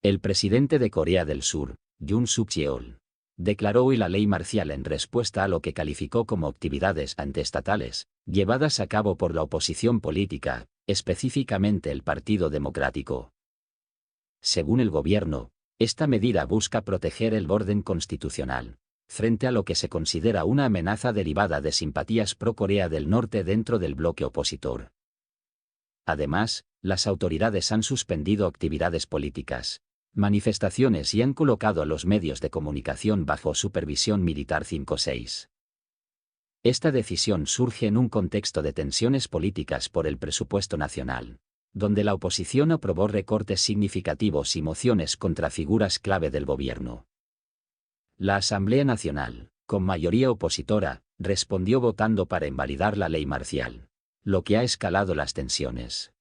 El presidente de Corea del Sur, Yoon Suk-yeol, declaró hoy la ley marcial en respuesta a lo que calificó como actividades antiestatales, llevadas a cabo por la oposición política, específicamente el Partido Democrático. Según el gobierno, esta medida busca proteger el orden constitucional, frente a lo que se considera una amenaza derivada de simpatías pro-Corea del Norte dentro del bloque opositor. Además, las autoridades han suspendido actividades políticas, manifestaciones y han colocado a los medios de comunicación bajo supervisión militar 5-6. Esta decisión surge en un contexto de tensiones políticas por el presupuesto nacional, donde la oposición aprobó recortes significativos y mociones contra figuras clave del gobierno. La Asamblea Nacional, con mayoría opositora, respondió votando para invalidar la ley marcial, lo que ha escalado las tensiones.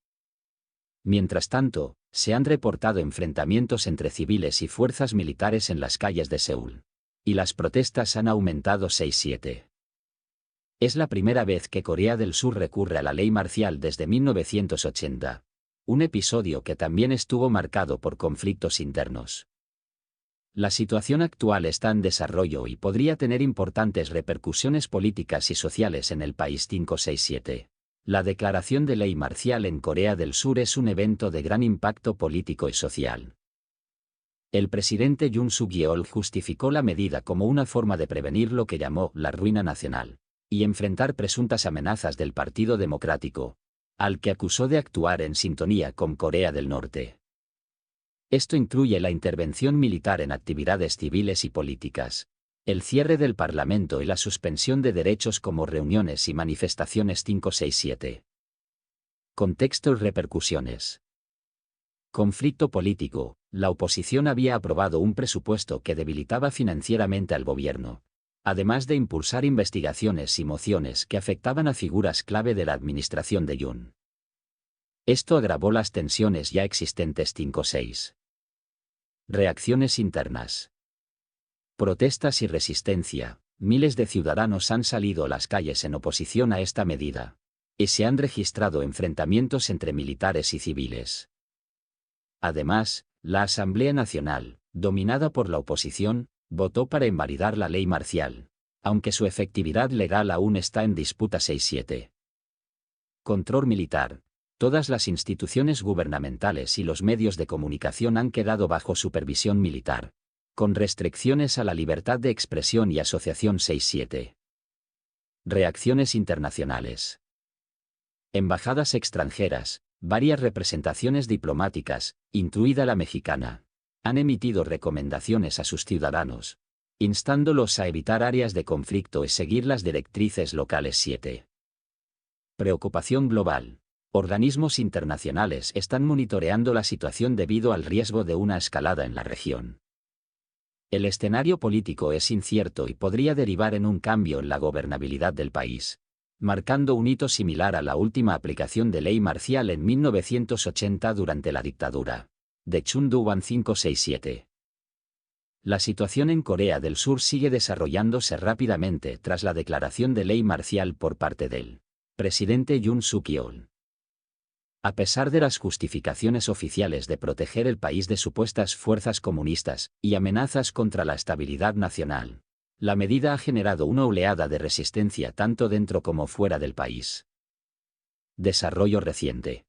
Mientras tanto, se han reportado enfrentamientos entre civiles y fuerzas militares en las calles de Seúl, y las protestas han aumentado 6-7. Es la primera vez que Corea del Sur recurre a la ley marcial desde 1980, un episodio que también estuvo marcado por conflictos internos. La situación actual está en desarrollo y podría tener importantes repercusiones políticas y sociales en el país 5-6-7. La declaración de ley marcial en Corea del Sur es un evento de gran impacto político y social. El presidente Yoon Suk-yeol justificó la medida como una forma de prevenir lo que llamó la ruina nacional, y enfrentar presuntas amenazas del Partido Democrático, al que acusó de actuar en sintonía con Corea del Norte. Esto incluye la intervención militar en actividades civiles y políticas, el cierre del Parlamento y la suspensión de derechos como reuniones y manifestaciones 5-6-7. Contexto y repercusiones. Conflicto político. La oposición había aprobado un presupuesto que debilitaba financieramente al gobierno, además de impulsar investigaciones y mociones que afectaban a figuras clave de la administración de Yoon. Esto agravó las tensiones ya existentes 5-6. Reacciones internas. Protestas y resistencia. Miles de ciudadanos han salido a las calles en oposición a esta medida, y se han registrado enfrentamientos entre militares y civiles. Además, la Asamblea Nacional, dominada por la oposición, votó para invalidar la ley marcial, aunque su efectividad legal aún está en disputa 6-7. Control militar. Todas las instituciones gubernamentales y los medios de comunicación han quedado bajo supervisión militar, con restricciones a la libertad de expresión y asociación 6-7. Reacciones internacionales. Embajadas extranjeras, varias representaciones diplomáticas, incluida la mexicana, han emitido recomendaciones a sus ciudadanos, instándolos a evitar áreas de conflicto y seguir las directrices locales 7. Preocupación global. Organismos internacionales están monitoreando la situación debido al riesgo de una escalada en la región. El escenario político es incierto y podría derivar en un cambio en la gobernabilidad del país, marcando un hito similar a la última aplicación de ley marcial en 1980 durante la dictadura de Chun Doo-hwan 5-6-7. La situación en Corea del Sur sigue desarrollándose rápidamente tras la declaración de ley marcial por parte del presidente Yoon Suk-yeol. A pesar de las justificaciones oficiales de proteger el país de supuestas fuerzas comunistas y amenazas contra la estabilidad nacional, la medida ha generado una oleada de resistencia tanto dentro como fuera del país. Desarrollo reciente.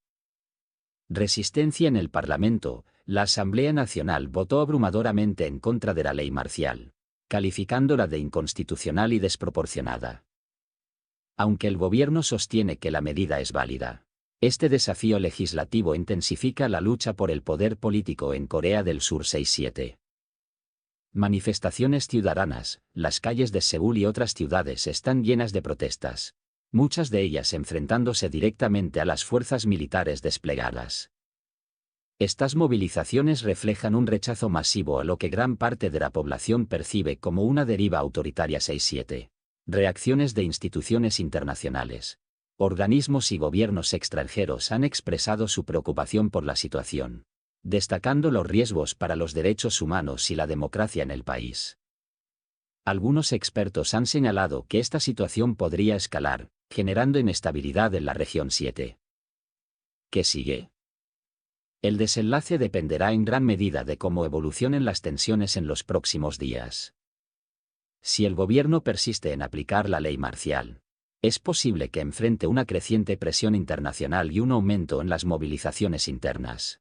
Resistencia en el Parlamento. La Asamblea Nacional votó abrumadoramente en contra de la ley marcial, calificándola de inconstitucional y desproporcionada. Aunque el gobierno sostiene que la medida es válida, este desafío legislativo intensifica la lucha por el poder político en Corea del Sur 6-7. Manifestaciones ciudadanas. Las calles de Seúl y otras ciudades están llenas de protestas, muchas de ellas enfrentándose directamente a las fuerzas militares desplegadas. Estas movilizaciones reflejan un rechazo masivo a lo que gran parte de la población percibe como una deriva autoritaria 6-7. Reacciones de instituciones internacionales. Organismos y gobiernos extranjeros han expresado su preocupación por la situación, destacando los riesgos para los derechos humanos y la democracia en el país. Algunos expertos han señalado que esta situación podría escalar, generando inestabilidad en la región 7. ¿Qué sigue? El desenlace dependerá en gran medida de cómo evolucionen las tensiones en los próximos días. Si el gobierno persiste en aplicar la ley marcial, es posible que enfrente una creciente presión internacional y un aumento en las movilizaciones internas.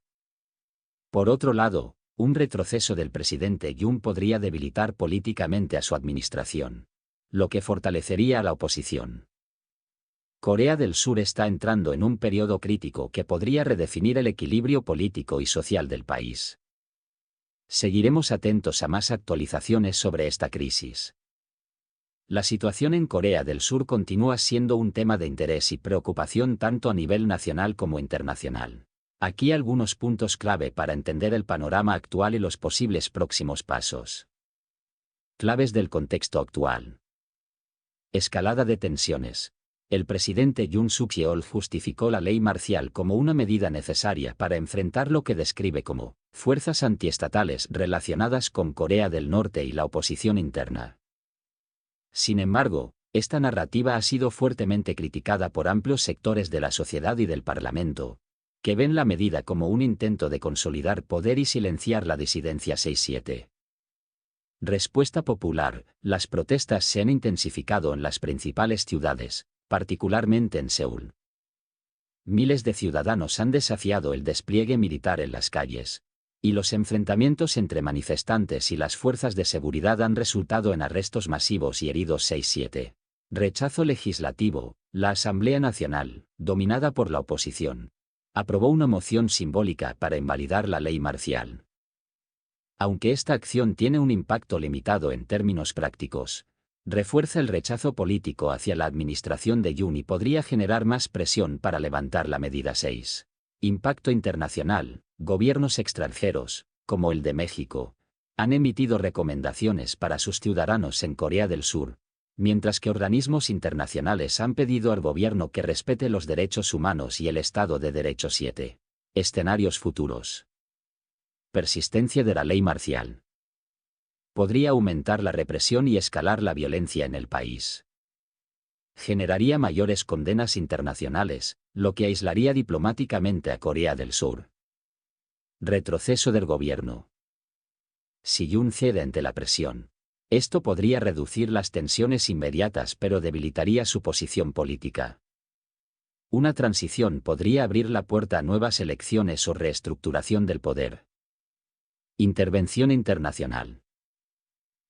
Por otro lado, un retroceso del presidente Yoon podría debilitar políticamente a su administración, lo que fortalecería a la oposición. Corea del Sur está entrando en un periodo crítico que podría redefinir el equilibrio político y social del país. Seguiremos atentos a más actualizaciones sobre esta crisis. La situación en Corea del Sur continúa siendo un tema de interés y preocupación tanto a nivel nacional como internacional. Aquí algunos puntos clave para entender el panorama actual y los posibles próximos pasos. Claves del contexto actual. Escalada de tensiones. El presidente Yoon Suk-yeol justificó la ley marcial como una medida necesaria para enfrentar lo que describe como fuerzas antiestatales relacionadas con Corea del Norte y la oposición interna. Sin embargo, esta narrativa ha sido fuertemente criticada por amplios sectores de la sociedad y del Parlamento, que ven la medida como un intento de consolidar poder y silenciar la disidencia 6-7. Respuesta popular. Las protestas se han intensificado en las principales ciudades, particularmente en Seúl. Miles de ciudadanos han desafiado el despliegue militar en las calles, y los enfrentamientos entre manifestantes y las fuerzas de seguridad han resultado en arrestos masivos y heridos 6-7. Rechazo legislativo. La Asamblea Nacional, dominada por la oposición, aprobó una moción simbólica para invalidar la ley marcial. Aunque esta acción tiene un impacto limitado en términos prácticos, refuerza el rechazo político hacia la administración de Yoon y podría generar más presión para levantar la medida 6. Impacto internacional. Gobiernos extranjeros, como el de México, han emitido recomendaciones para sus ciudadanos en Corea del Sur, mientras que organismos internacionales han pedido al gobierno que respete los derechos humanos y el Estado de Derecho 7. Escenarios futuros. Persistencia de la ley marcial. Podría aumentar la represión y escalar la violencia en el país. Generaría mayores condenas internacionales, lo que aislaría diplomáticamente a Corea del Sur. Retroceso del gobierno. Si Yoon cede ante la presión, esto podría reducir las tensiones inmediatas pero debilitaría su posición política. Una transición podría abrir la puerta a nuevas elecciones o reestructuración del poder. Intervención internacional.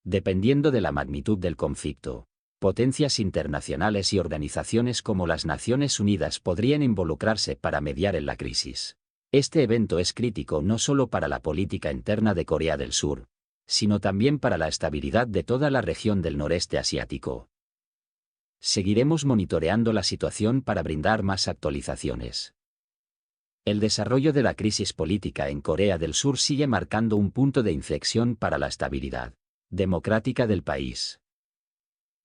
Dependiendo de la magnitud del conflicto, potencias internacionales y organizaciones como las Naciones Unidas podrían involucrarse para mediar en la crisis. Este evento es crítico no solo para la política interna de Corea del Sur, sino también para la estabilidad de toda la región del noreste asiático. Seguiremos monitoreando la situación para brindar más actualizaciones. El desarrollo de la crisis política en Corea del Sur sigue marcando un punto de inflexión para la estabilidad democrática del país.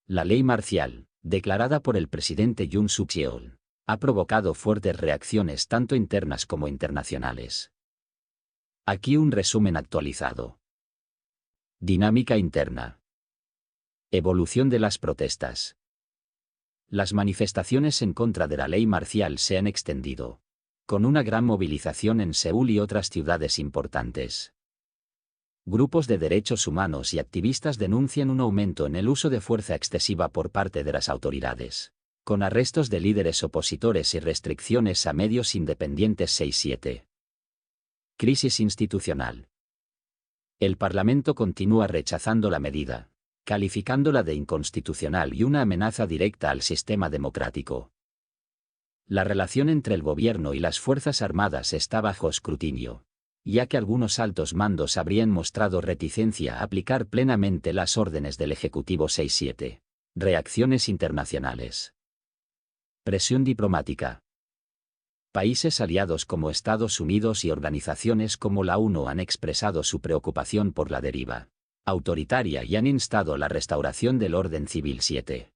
La ley marcial, declarada por el presidente Yoon Suk-yeol, ha provocado fuertes reacciones tanto internas como internacionales. Aquí un resumen actualizado. Dinámica interna. Evolución de las protestas. Las manifestaciones en contra de la ley marcial se han extendido, con una gran movilización en Seúl y otras ciudades importantes. Grupos de derechos humanos y activistas denuncian un aumento en el uso de fuerza excesiva por parte de las autoridades, con arrestos de líderes opositores y restricciones a medios independientes 6-7. Crisis institucional. El Parlamento continúa rechazando la medida, calificándola de inconstitucional y una amenaza directa al sistema democrático. La relación entre el gobierno y las Fuerzas Armadas está bajo escrutinio, ya que algunos altos mandos habrían mostrado reticencia a aplicar plenamente las órdenes del Ejecutivo 6-7. Reacciones internacionales. Presión diplomática. Países aliados como Estados Unidos y organizaciones como la ONU han expresado su preocupación por la deriva autoritaria y han instado la restauración del orden civil 7.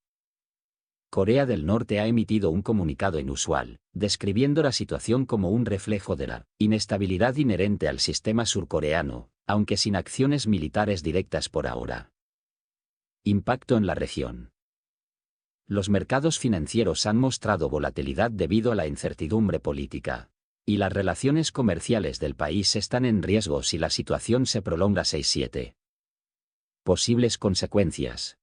Corea del Norte ha emitido un comunicado inusual, describiendo la situación como un reflejo de la inestabilidad inherente al sistema surcoreano, aunque sin acciones militares directas por ahora. Impacto en la región. Los mercados financieros han mostrado volatilidad debido a la incertidumbre política, Y las relaciones comerciales del país están en riesgo si la situación se prolonga 6-7. Posibles consecuencias.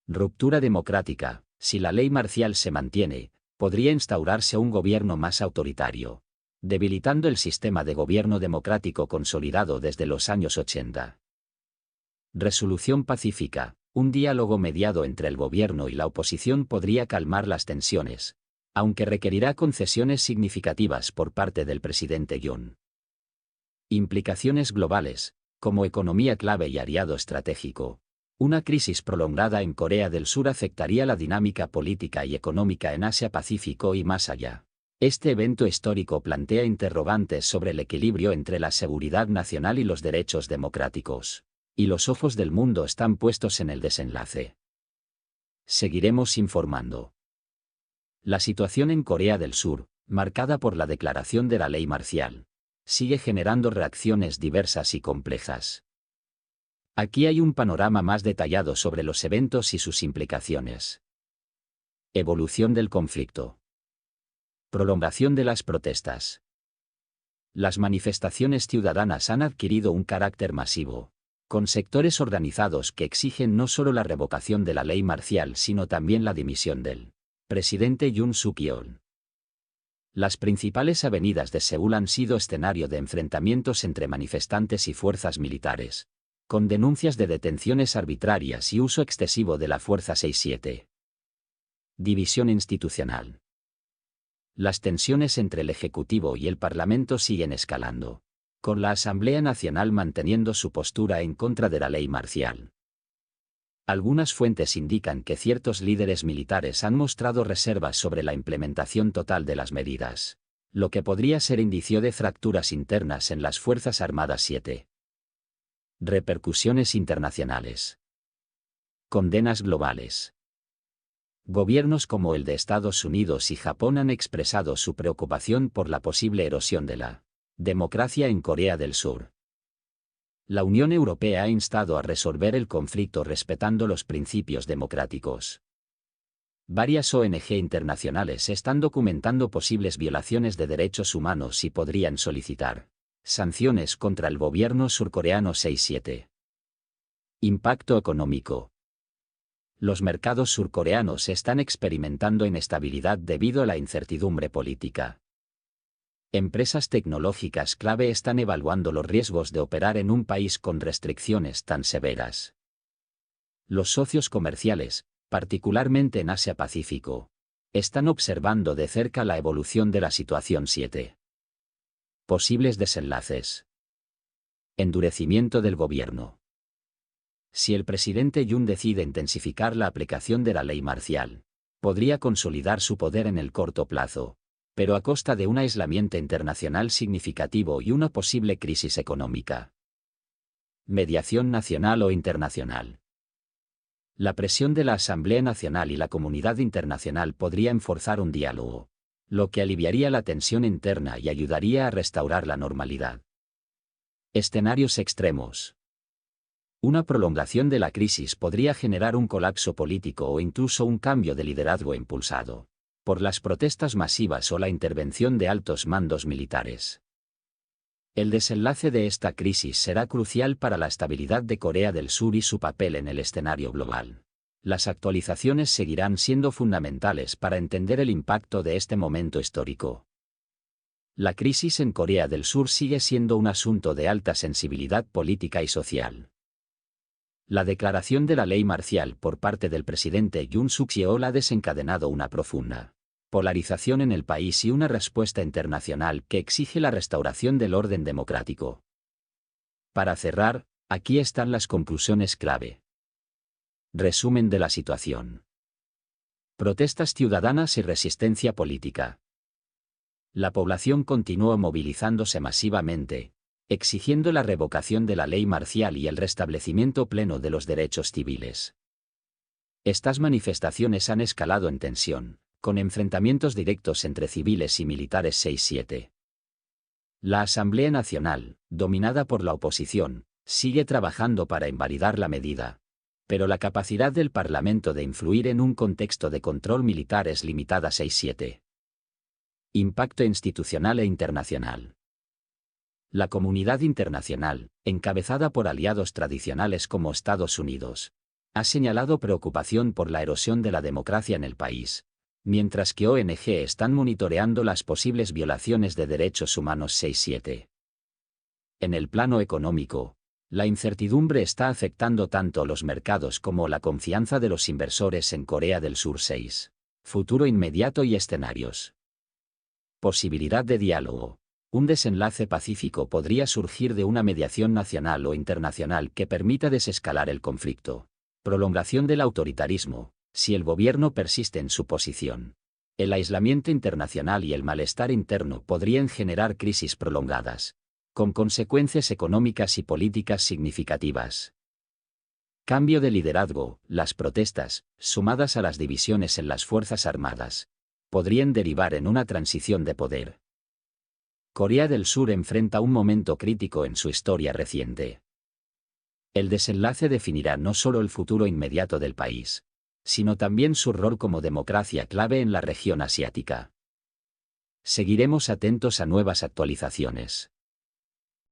Ruptura democrática. Si la ley marcial se mantiene, podría instaurarse un gobierno más autoritario, debilitando el sistema de gobierno democrático consolidado desde los años 80. Resolución pacífica. Un diálogo mediado entre el gobierno y la oposición podría calmar las tensiones, aunque requerirá concesiones significativas por parte del presidente Yoon. Implicaciones globales, como economía clave y aliado estratégico. Una crisis prolongada en Corea del Sur afectaría la dinámica política y económica en Asia-Pacífico y más allá. Este evento histórico plantea interrogantes sobre el equilibrio entre la seguridad nacional y los derechos democráticos. Y los ojos del mundo están puestos en el desenlace. Seguiremos informando. La situación en Corea del Sur, marcada por la declaración de la ley marcial, sigue generando reacciones diversas y complejas. Aquí hay un panorama más detallado sobre los eventos y sus implicaciones. Evolución del conflicto. Prolongación de las protestas. Las manifestaciones ciudadanas han adquirido un carácter masivo, con sectores organizados que exigen no solo la revocación de la ley marcial sino también la dimisión del presidente Yoon Suk-yeol. Las principales avenidas de Seúl han sido escenario de enfrentamientos entre manifestantes y fuerzas militares, con denuncias de detenciones arbitrarias y uso excesivo de la fuerza 6-7. División institucional. Las tensiones entre el Ejecutivo y el Parlamento siguen escalando, con la Asamblea Nacional manteniendo su postura en contra de la ley marcial. Algunas fuentes indican que ciertos líderes militares han mostrado reservas sobre la implementación total de las medidas, lo que podría ser indicio de fracturas internas en las Fuerzas Armadas 7. Repercusiones internacionales. Condenas globales. Gobiernos como el de Estados Unidos y Japón han expresado su preocupación por la posible erosión de la democracia en Corea del Sur. La Unión Europea ha instado a resolver el conflicto respetando los principios democráticos. Varias ONG internacionales están documentando posibles violaciones de derechos humanos y podrían solicitar sanciones contra el gobierno surcoreano 6-7. Impacto económico. Los mercados surcoreanos están experimentando inestabilidad debido a la incertidumbre política. Empresas tecnológicas clave están evaluando los riesgos de operar en un país con restricciones tan severas. Los socios comerciales, particularmente en Asia-Pacífico, están observando de cerca la evolución de la situación 7. Posibles desenlaces. Endurecimiento del gobierno. Si el presidente Yoon decide intensificar la aplicación de la ley marcial, podría consolidar su poder en el corto plazo, pero a costa de un aislamiento internacional significativo y una posible crisis económica. Mediación nacional o internacional. La presión de la Asamblea Nacional y la comunidad internacional podría enforzar un diálogo, lo que aliviaría la tensión interna y ayudaría a restaurar la normalidad. Escenarios extremos. Una prolongación de la crisis podría generar un colapso político o incluso un cambio de liderazgo impulsado por las protestas masivas o la intervención de altos mandos militares. El desenlace de esta crisis será crucial para la estabilidad de Corea del Sur y su papel en el escenario global. Las actualizaciones seguirán siendo fundamentales para entender el impacto de este momento histórico. La crisis en Corea del Sur sigue siendo un asunto de alta sensibilidad política y social. La declaración de la ley marcial por parte del presidente Yoon Suk-yeol ha desencadenado una profunda polarización en el país y una respuesta internacional que exige la restauración del orden democrático. Para cerrar, aquí están las conclusiones clave. Resumen de la situación. Protestas ciudadanas y resistencia política. La población continúa movilizándose masivamente, exigiendo la revocación de la ley marcial y el restablecimiento pleno de los derechos civiles. Estas manifestaciones han escalado en tensión, con enfrentamientos directos entre civiles y militares 6-7. La Asamblea Nacional, dominada por la oposición, sigue trabajando para invalidar la medida, pero la capacidad del Parlamento de influir en un contexto de control militar es limitada 6-7. Impacto institucional e internacional. La comunidad internacional, encabezada por aliados tradicionales como Estados Unidos, ha señalado preocupación por la erosión de la democracia en el país, mientras que ONG están monitoreando las posibles violaciones de derechos humanos 6-7. En el plano económico, la incertidumbre está afectando tanto los mercados como la confianza de los inversores en Corea del Sur 6. Futuro inmediato y escenarios. Posibilidad de diálogo. Un desenlace pacífico podría surgir de una mediación nacional o internacional que permita desescalar el conflicto. Prolongación del autoritarismo, si el gobierno persiste en su posición. El aislamiento internacional y el malestar interno podrían generar crisis prolongadas, con consecuencias económicas y políticas significativas. Cambio de liderazgo. Las protestas, sumadas a las divisiones en las Fuerzas Armadas, podrían derivar en una transición de poder. Corea del Sur enfrenta un momento crítico en su historia reciente. El desenlace definirá no solo el futuro inmediato del país, sino también su rol como democracia clave en la región asiática. Seguiremos atentos a nuevas actualizaciones.